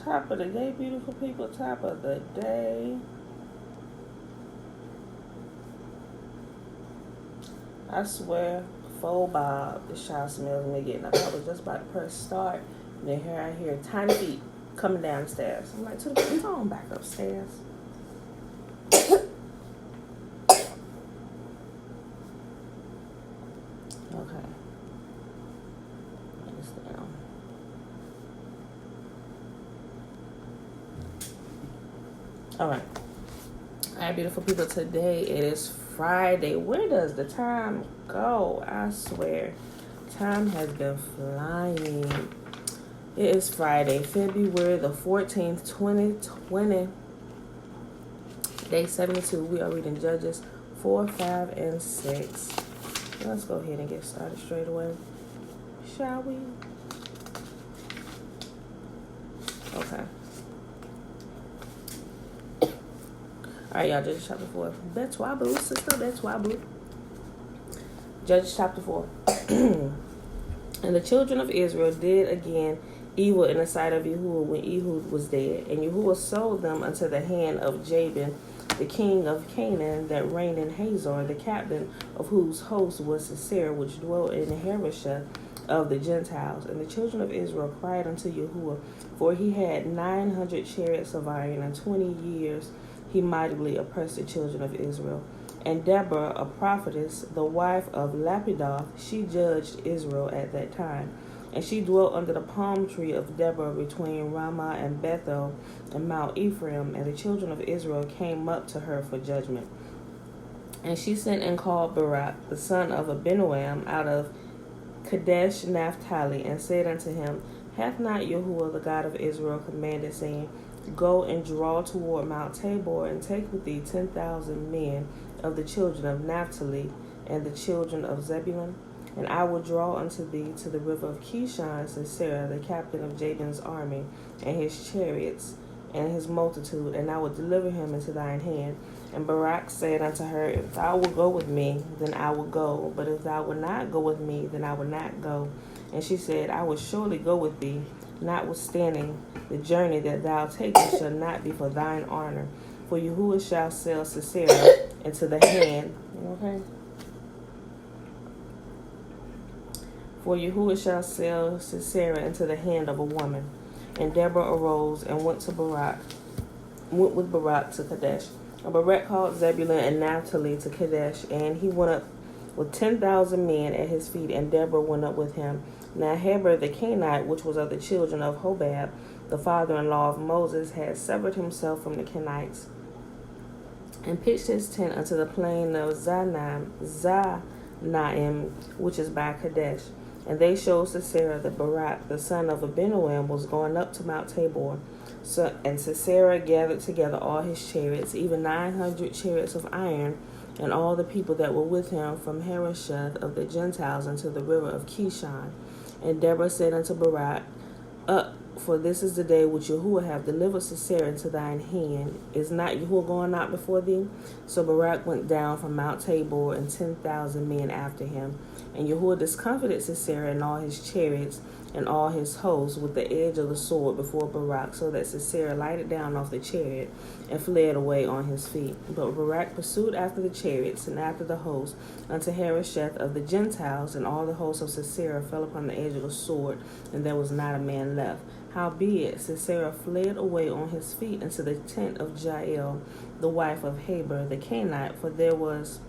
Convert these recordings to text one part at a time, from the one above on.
Top of the day, beautiful people. Top of the day. I swear, full Bob, this child smells me getting up. I was just about to press start. And then here I hear tiny feet coming down the stairs. I'm like, to the come on back upstairs. Okay. Write this down. Alright. Alright, beautiful people. Today it is Friday. Where does the time go? I swear. Time has been flying. It is Friday, February the 14th, 2020. Day 72. We are reading Judges 4, 5, and 6. Let's go ahead and get started straight away. Shall we? Okay. Alright, y'all, Judges chapter 4. That's why, boo, sister. That's why, boo. Judges chapter 4. And the children of Israel did again evil in the sight of Yahuwah when Ehud was dead. And Yahuwah sold them unto the hand of Jabin, the king of Canaan, that reigned in Hazor, the captain of whose host was Sisera, which dwelt in Harosheth of the Gentiles. And the children of Israel cried unto Yahuwah, for he had 900 chariots of iron, and 20 years he mightily oppressed the children of Israel. And Deborah, a prophetess, the wife of Lapidoth, she judged Israel at that time. And she dwelt under the palm tree of Deborah between Ramah and Bethel and Mount Ephraim. And the children of Israel came up to her for judgment. And she sent and called Barak, the son of Abinoam, out of Kadesh Naphtali, and said unto him, Hath not Yahuwah the God of Israel commanded, saying, Go and draw toward Mount Tabor, and take with thee 10,000 men of the children of Naphtali and the children of Zebulun? And I will draw unto thee to the river of Kishon Sisera, the captain of Jabin's army, and his chariots, and his multitude, and I will deliver him into thine hand. And Barak said unto her, If thou wilt go with me, then I will go. But if thou wilt not go with me, then I will not go. And she said, I will surely go with thee, notwithstanding the journey that thou takest shall not be for thine honor. For Yahuwah shall sell Sisera into the hand. Okay. For Yahuwah shall sell Sisera into the hand of a woman. And Deborah arose and went with Barak to Kadesh. And Barak called Zebulun and Naphtali to Kadesh, and he went up with 10,000 men at his feet, and Deborah went up with him. Now Heber the Kenite, which was of the children of Hobab, the father-in-law of Moses, had severed himself from the Kenites, and pitched his tent unto the plain of Zanaim, which is by Kadesh. And they showed Sisera that Barak, the son of Abinoam, was going up to Mount Tabor. And Sisera gathered together all his chariots, even 900 chariots of iron, and all the people that were with him from Harosheth of the Gentiles unto the river of Kishon. And Deborah said unto Barak, Up, for this is the day which Yahuwah hath delivered Sisera into thine hand. Is not Yahuwah going out before thee? So Barak went down from Mount Tabor, and 10,000 men after him. And Yahuwah discomfited Sisera and all his chariots and all his hosts with the edge of the sword before Barak, so that Sisera lighted down off the chariot and fled away on his feet. But Barak pursued after the chariots and after the host unto Harosheth of the Gentiles, and all the hosts of Sisera fell upon the edge of the sword, and there was not a man left. Howbeit Sisera fled away on his feet into the tent of Jael, the wife of Heber the Kenite, for there was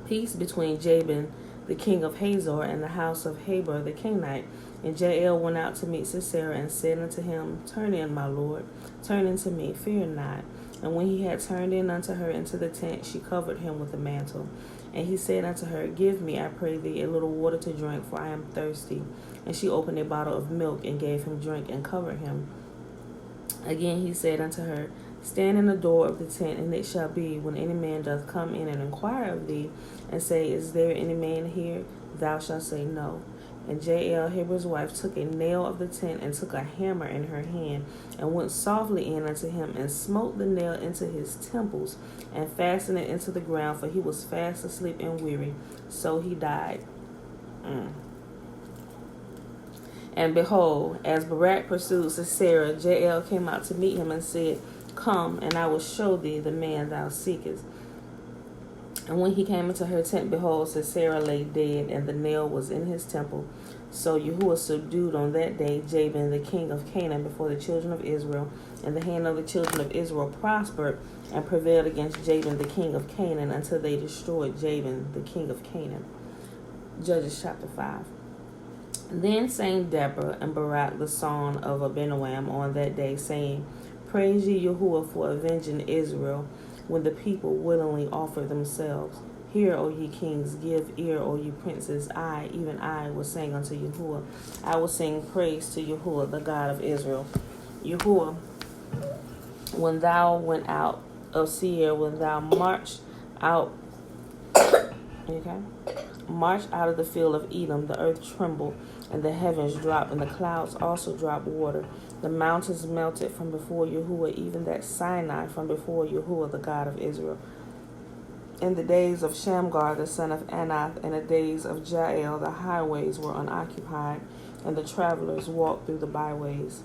peace between Jabin the king of Hazor and the house of Heber the Kenite. And Jael went out to meet Sisera, and said unto him, Turn in, my lord, turn in to me, fear not. And when he had turned in unto her into the tent, she covered him with a mantle. And he said unto her, Give me, I pray thee, a little water to drink, for I am thirsty. And she opened a bottle of milk, and gave him drink, and covered him. Again he said unto her, Stand in the door of the tent, and it shall be, when any man doth come in and inquire of thee, and say, Is there any man here? Thou shalt say, No. And Jael, Heber's wife, took a nail of the tent, and took a hammer in her hand, and went softly in unto him, and smote the nail into his temples, and fastened it into the ground, for he was fast asleep and weary. So he died. And behold, as Barak pursued Sisera, Jael came out to meet him and said, Come, and I will show thee the man thou seekest. And when he came into her tent, behold, Sisera lay dead, and the nail was in his temple. So Yahuwah subdued on that day Jabin, the king of Canaan, before the children of Israel. And the hand of the children of Israel prospered and prevailed against Jabin, the king of Canaan, until they destroyed Jabin, the king of Canaan. Judges chapter 5. Then sang Deborah and Barak the son of Abinoam on that day, saying, Praise ye Yahuwah for avenging Israel, when the people willingly offer themselves. Hear, O ye kings, give ear, O ye princes. I, even I, will sing unto Yahuwah. I will sing praise to Yahuwah, the God of Israel. Yahuwah, when thou went out of Seir, when thou marched out, marched out of the field of Edom, the earth trembled, and the heavens dropped, and the clouds also dropped water. The mountains melted from before Yahuwah, even that Sinai from before Yahuwah, the God of Israel. In the days of Shamgar, the son of Anath, and the days of Jael, the highways were unoccupied, and the travelers walked through the byways.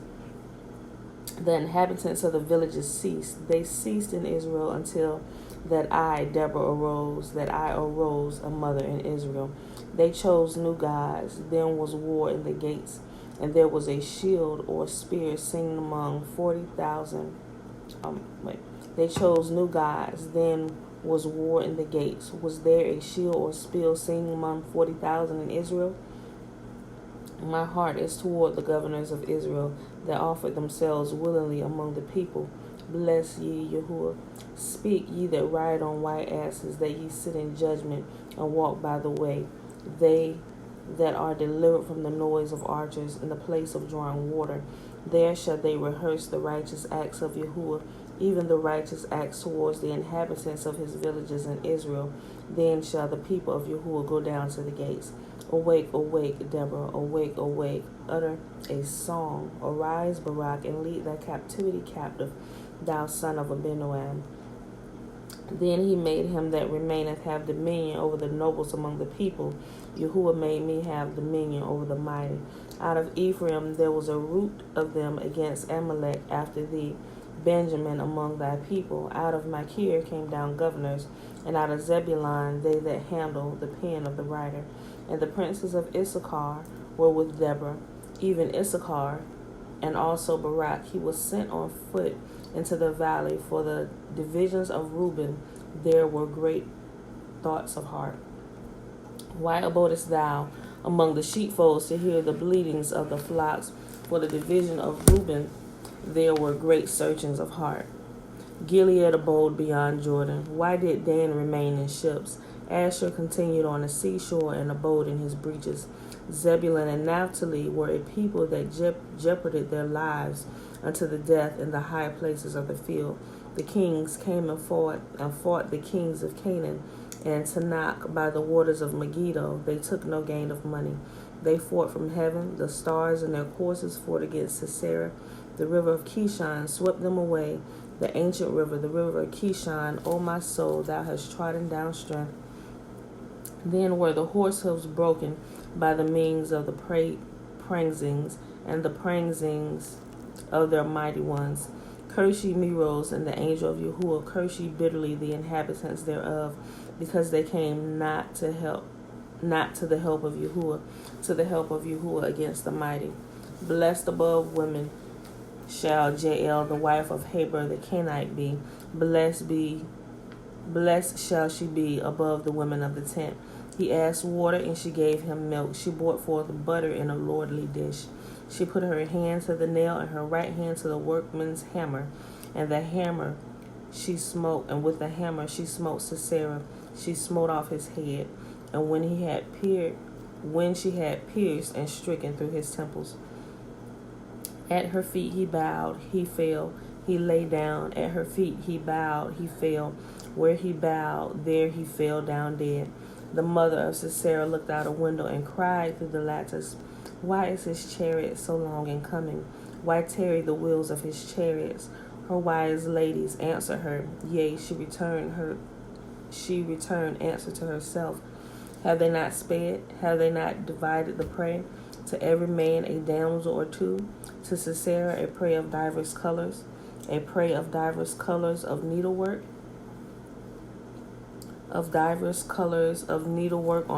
The inhabitants of the villages ceased. They ceased in Israel until that I, Deborah, arose, a mother in Israel. They chose new gods. Then was war in the gates, and there was a shield or spear seen among 40,000. They chose new gods. Then was war in the gates. Was there a shield or spear seen among 40,000 in Israel? My heart is toward the governors of Israel that offered themselves willingly among the people. Bless ye Yahuwah. Speak ye that ride on white asses, that ye sit in judgment and walk by the way. They that are delivered from the noise of archers in the place of drawing water. There shall they rehearse the righteous acts of Yahuwah, even the righteous acts towards the inhabitants of his villages in Israel. Then shall the people of Yahuwah go down to the gates. Awake, awake, Deborah, awake, awake. Utter a song. Arise, Barak, and lead thy captivity captive, thou son of Abinoam. Then he made him that remaineth have dominion over the nobles among the people. Yahuwah made me have dominion over the mighty. Out of Ephraim there was a root of them against Amalek after thee. Benjamin among thy people. Out of Machir came down governors, and out of Zebulun they that handle the pen of the writer. And the princes of Issachar were with Deborah, even Issachar, and also Barak. He was sent on foot into the valley. For the divisions of Reuben there were great thoughts of heart. Why abodest thou among the sheepfolds to hear the bleatings of the flocks? For the division of Reuben there were great searchings of heart. Gilead abode beyond Jordan. Why did Dan remain in ships? Asher continued on the seashore and abode in his breaches. Zebulun and Naphtali were a people that jeoparded their lives unto the death in the high places of the field. The kings came and fought the kings of Canaan and Tanakh by the waters of Megiddo. They took no gain of money. They fought from heaven. The stars in their courses fought against Sisera. The river of Kishon swept them away. The ancient river, the river of Kishon, O my soul, thou hast trodden down strength. Then were the horse hoofs broken by the means of the praisings and the praisings of their mighty ones. Curse ye Meroz and the angel of Yahuwah. Curse ye bitterly the inhabitants thereof, because they came not to the help of Yahuwah against the mighty. Blessed above women shall Jael, the wife of Heber the Kenite, be. Blessed shall she be above the women of the tent. He asked water, and she gave him milk. She brought forth butter in a lordly dish. She put her hand to the nail, and her right hand to the workman's hammer. And the hammer she smote, and with the hammer she smote Sisera. She smote off his head, and when she had pierced and stricken through his temples. At her feet he bowed, he fell. He lay down. At her feet he bowed, he fell. Where he bowed, there he fell down dead. The mother of Sisera looked out a window and cried through the lattice, Why is his chariot so long in coming? Why tarry the wheels of his chariots? Her wise ladies answered her. Yea, she returned answer to herself. Have they not sped? Have they not divided the prey? to every man a damsel or two, to Sisera a prey of divers colors, a prey of divers colors of needlework, on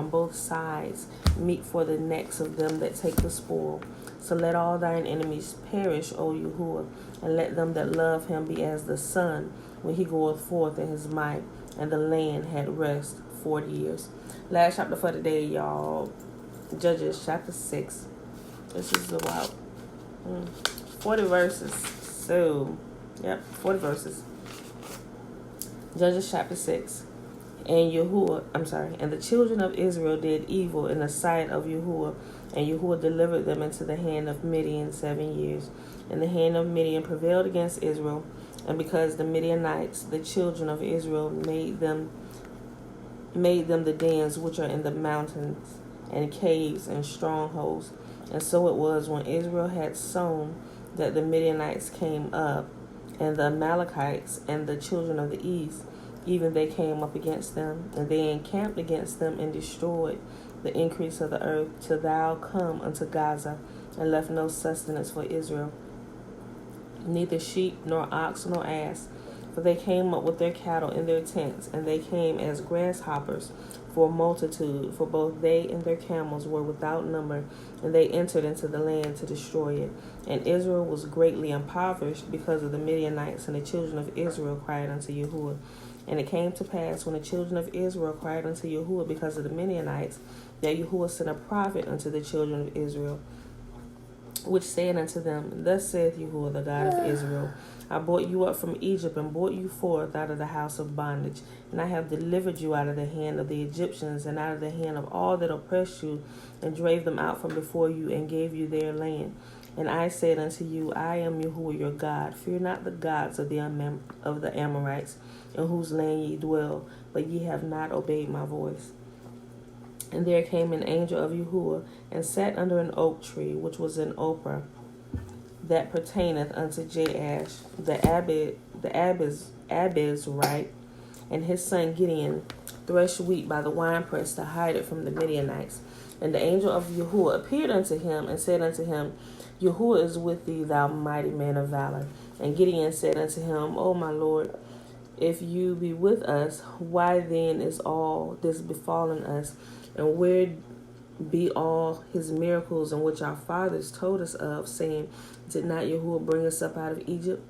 both sides, meet for the necks of them that take the spoil. So let all thine enemies perish, O Yahuwah, and let them that love him be as the sun when he goeth forth in his might, and the land had rest 40 years. Last chapter for today, y'all. Judges chapter 6. This is about 40 verses. So, 40 verses. Judges chapter 6. And the children of Israel did evil in the sight of Yahuwah, and Yahuwah delivered them into the hand of Midian 7 years. And the hand of Midian prevailed against Israel, and because the Midianites, the children of Israel, made them the dens which are in the mountains, and caves and strongholds. And so it was when Israel had sown that the Midianites came up, and the Amalekites and the children of the east, even they came up against them, and they encamped against them and destroyed the increase of the earth, till thou come unto Gaza, and left no sustenance for Israel, neither sheep, nor ox, nor ass. For they came up with their cattle in their tents, and they came as grasshoppers for a multitude, for both they and their camels were without number, and they entered into the land to destroy it. And Israel was greatly impoverished because of the Midianites, and the children of Israel cried unto Yahuwah. And it came to pass, when the children of Israel cried unto Yahuwah because of the Midianites, that Yahuwah sent a prophet unto the children of Israel, which said unto them, Thus saith Yahuwah, the God of Israel, I brought you up from Egypt, and brought you forth out of the house of bondage. And I have delivered you out of the hand of the Egyptians, and out of the hand of all that oppressed you, and drave them out from before you, and gave you their land. And I said unto you, I am Yahuwah your God. Fear not the gods of the Amorites, in whose land ye dwell, but ye have not obeyed my voice. And there came an angel of Yahuwah, and sat under an oak tree, which was in Ophrah, that pertaineth unto Jaash, the Abizrite, and his son Gideon threshed wheat by the winepress to hide it from the Midianites. And the angel of Yahuwah appeared unto him, and said unto him, Yahuwah is with thee, thou mighty man of valor. And Gideon said unto him, O my Lord, if you be with us, why then is all this befallen us? And where be all his miracles in which our fathers told us of, saying, Did not Yahuwah bring us up out of Egypt?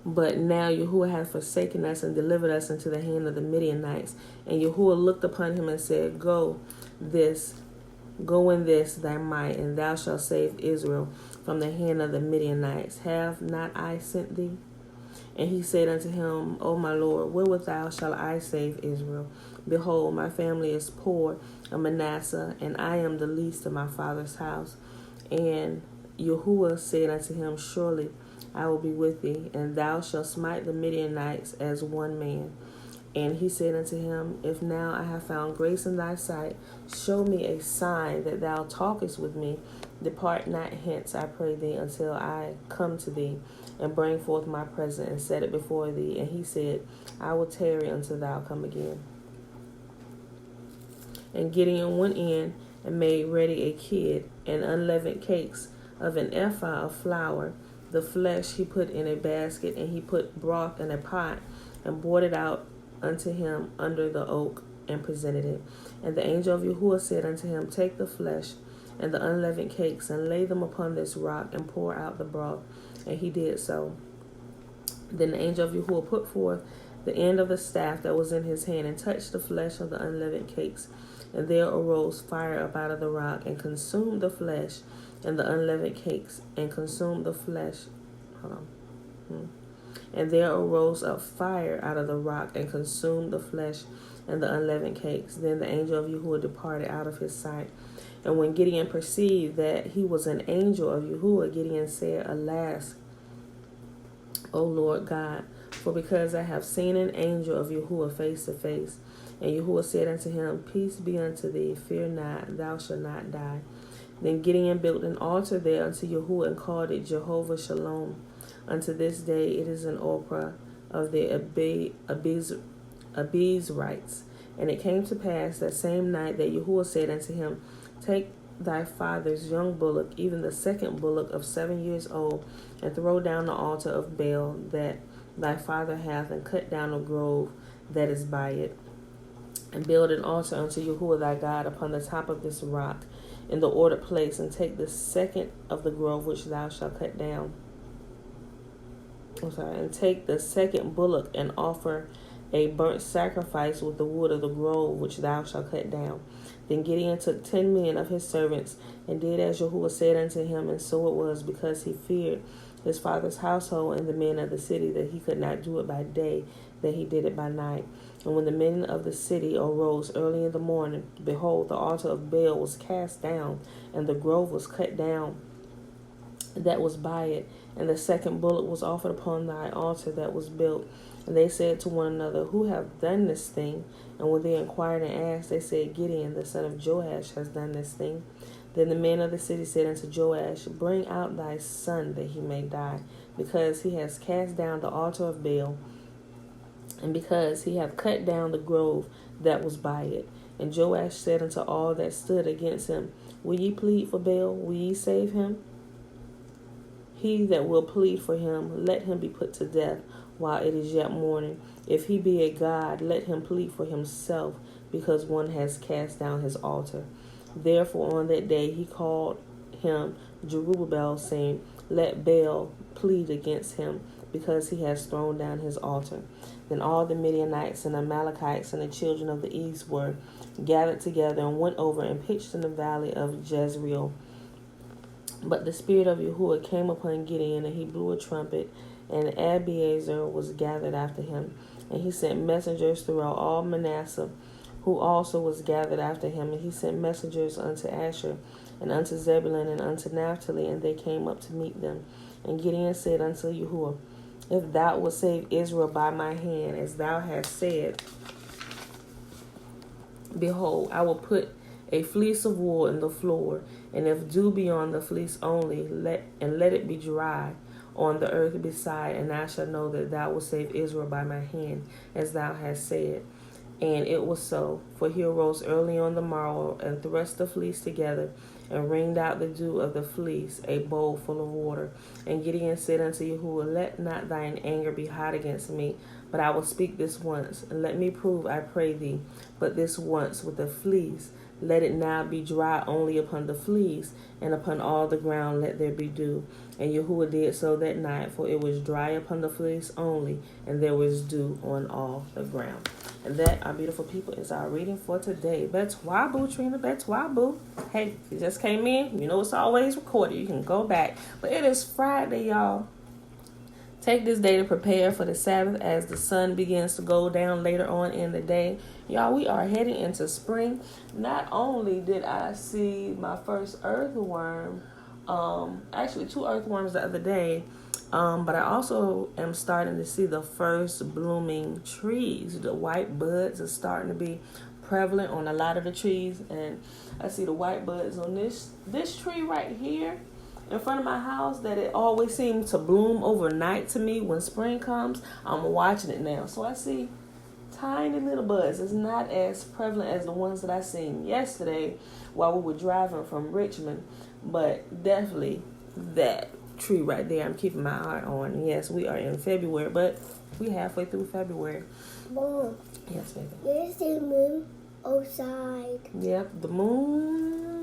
But now Yahuwah hath forsaken us and delivered us into the hand of the Midianites. And Yahuwah looked upon him and said, Go in this thy might, and thou shalt save Israel from the hand of the Midianites. Have not I sent thee? And he said unto him, O my Lord, wherewithal shall I save Israel? Behold, my family is poor of Manasseh, and I am the least of my father's house. And Yahuwah said unto him, Surely I will be with thee, and thou shalt smite the Midianites as one man. And he said unto him, If now I have found grace in thy sight, show me a sign that thou talkest with me. Depart not hence, I pray thee, until I come to thee, and bring forth my present, and set it before thee. And he said, I will tarry until thou come again. And Gideon went in, and made ready a kid, and unleavened cakes of an ephah of flour. The flesh he put in a basket, and he put broth in a pot, and brought it out unto him under the oak, and presented it. And the angel of Yahuwah said unto him, Take the flesh and the unleavened cakes, and lay them upon this rock, and pour out the broth. And he did so. Then the angel of Yahuwah put forth the end of the staff that was in his hand, and touched the flesh of the unleavened cakes. And there arose fire up out of the rock, and consumed the flesh and the unleavened cakes, and consumed the flesh. And there arose up fire out of the rock, and consumed the flesh and the unleavened cakes. Then the angel of Yahuwah departed out of his sight. And when Gideon perceived that he was an angel of Yahuwah, Gideon said, Alas, O Lord God, for because I have seen an angel of Yahuwah face to face. And Yahuwah said unto him, Peace be unto thee, fear not, thou shalt not die. Then Gideon built an altar there unto Yahuwah, and called it Jehovah Shalom. Unto this day it is an Ophrah of the Abizrites. And it came to pass that same night that Yahuwah said unto him, Take thy father's young bullock, even the second bullock of 7 years old, and throw down the altar of Baal that thy father hath, and cut down the grove that is by it, and build an altar unto Yahuwah thy God upon the top of this rock, in the ordered place, and take the second of the grove which thou shalt cut down. And take the second bullock, and offer a burnt sacrifice with the wood of the grove which thou shalt cut down. Then Gideon took 10 men of his servants, and did as Yahuwah said unto him, and so it was, because he feared his father's household and the men of the city, that he could not do it by day, that he did it by night. And when the men of the city arose early in the morning, behold, the altar of Baal was cast down, and the grove was cut down that was by it, and the second bullock was offered upon thy altar that was built. And they said to one another, Who hath done this thing? And when they inquired and asked, they said, Gideon, the son of Joash, has done this thing. Then the men of the city said unto Joash, Bring out thy son, that he may die, because he has cast down the altar of Baal, and because he hath cut down the grove that was by it. And Joash said unto all that stood against him, Will ye plead for Baal? Will ye save him? He that will plead for him, let him be put to death while it is yet morning. If he be a god, let him plead for himself, because one has cast down his altar. Therefore on that day he called him Jerubbaal, saying, Let Baal plead against him, because he has thrown down his altar. Then all the Midianites and Amalekites and the children of the east were gathered together, and went over and pitched in the valley of Jezreel. But the spirit of Yahuwah came upon Gideon, and he blew a trumpet, and Abiezer was gathered after him. And he sent messengers throughout all Manasseh, who also was gathered after him. And he sent messengers unto Asher, and unto Zebulun, and unto Naphtali, and they came up to meet them. And Gideon said unto Yahuwah, If thou wilt save Israel by my hand, as thou hast said, behold, I will put a fleece of wool in the floor, and if dew be on the fleece only, let it be dry on the earth beside, and I shall know that thou wilt save Israel by my hand, as thou hast said. And it was so, for he arose early on the morrow, and thrust the fleece together, and wringed out the dew of the fleece, a bowl full of water. And Gideon said unto Yahuwah, Let not thine anger be hot against me, but I will speak this once, and let me prove, I pray thee, but this once with the fleece. Let it now be dry only upon the fleece, and upon all the ground let there be dew. And Yahuwah did so that night, for it was dry upon the fleece only, and there was dew on all the ground. And that, our beautiful people, is our reading for today. Betwabu, Trina, Betwabu. Hey, if you just came in, you know it's always recorded. You can go back. But it is Friday, y'all. Take this day to prepare for the Sabbath as the sun begins to go down later on in the day. Y'all, we are heading into spring. Not only did I see my first earthworm, actually 2 earthworms the other day, but I also am starting to see the first blooming trees. The white buds are starting to be prevalent on a lot of the trees, and I see the white buds on this tree right here in front of my house that it always seems to bloom overnight to me when spring comes. I'm watching it now, so I see tiny little buds. It's not as prevalent as the ones that I seen yesterday while we were driving from Richmond, but definitely that tree right there I'm keeping my eye on. Yes, we are in February, but we halfway through February. Mom. Yes, baby. There's the moon outside. Yep, the moon.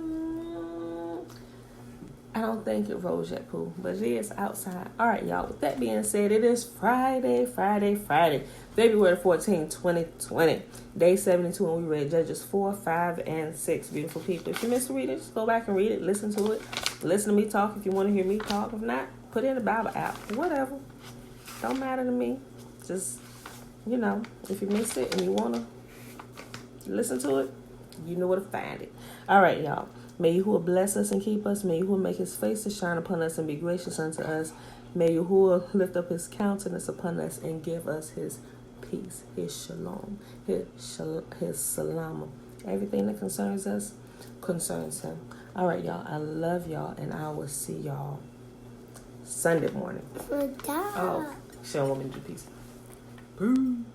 I don't think it rose yet, Pooh, but it is outside. All right, y'all. With that being said, it is Friday, February 14, 2020, day 72, and we read Judges 4, 5, and 6. Beautiful people. If you missed the reading, just go back and read it. Listen to it. Listen to me talk if you want to hear me talk. If not, put it in the Bible app. Whatever. Don't matter to me. Just, if you missed it and you want to listen to it, you know where to find it. All right, y'all. May Yahuwah bless us and keep us. May Yahuwah make his face to shine upon us and be gracious unto us. May Yahuwah lift up his countenance upon us and give us his peace, his shalom, his salam. Everything that concerns us concerns him. All right, y'all. I love y'all, and I will see y'all Sunday morning. Oh, she don't want me to do peace. Peace.